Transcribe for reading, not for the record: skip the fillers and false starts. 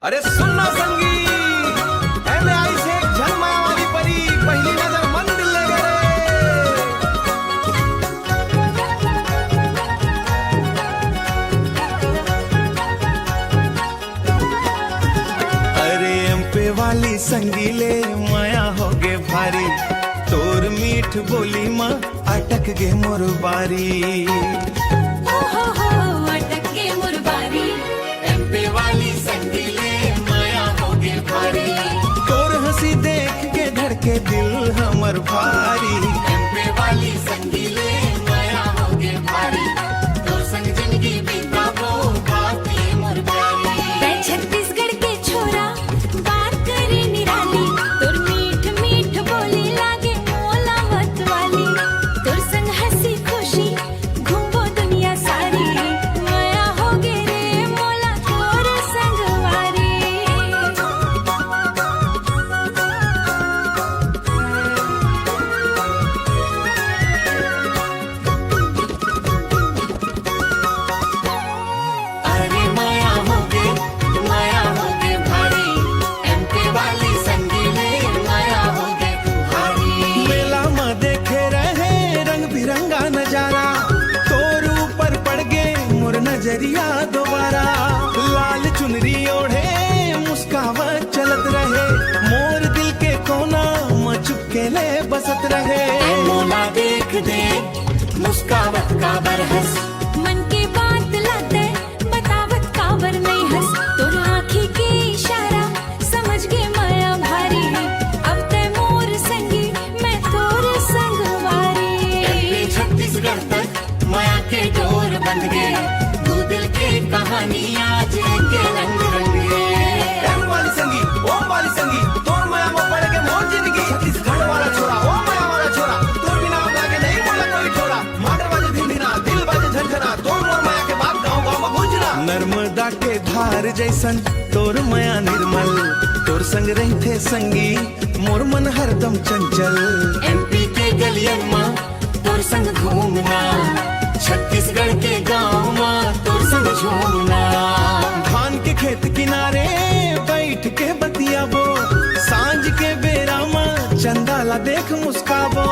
अरे सुनना संगी एमे आई से एक झलमा वाली परी पहली नजर मन दिल ले गए। अरे एमपे वाली संगीले माया हो गे भारी तोर मीठ बोली माँ अटक गे मोर बारी। देख के धड़के दिल हमर भारी एमपे वाली संगीले माया होगे भारी तो संग जिंदगी बिताबो बातें मोर प्यारी। मैं छत्तीसगढ़ के छोरा बात करे निराली तोर मीठ मीठ बोली लागे मोला मत वाली तोर संग हंसी खुशी घूमो दुनिया सारी माया होगे रे मोला तोर संग वारी। नजारा तोर ऊपर पड़ गे मोर नजरिया दोबारा लाल चुनरी ओढ़े मुस्कावत चलत रहे मोर दिल के कोना में चुपके ले बसत रहे। मोला देख दे मुस्कावत का बरहस मन के बात लाते बतावत काबर नहीं हंस तोर आँखी के इशारा समझ गे माया भारी अब ते मोर संगी मैं तोर संग वारी। छत्तीसगढ़ तक माया के डोर बंध गए तू दिल के कहानी आज के रंग रंग एम वाली संगी ओम वाली संगी तोर माया में पड़ के मोर जिंदगी छत्तीसगढ़ वाला छोरा ओ माया वाला छोरा तोर बिना लागे नहीं बोला कोई छोरा माटर बाजे भिंडिना दिल बाजे झनझना तोर मोर माया के बाप गाँव गाँव में गूंजना नर्मदा के धार जैसन तोर माया निर्मल तोर संग रहते संगी मोर मन हरदम चंचल। एमपी के गलियन माँ तोर संग घूमना छत्तीसगढ़ के गाँव माँ तोर संग झूमना धान के खेत किनारे बैठ के बतियाबो सांझ के बेरा माँ चंदाला देख मुस्काबो।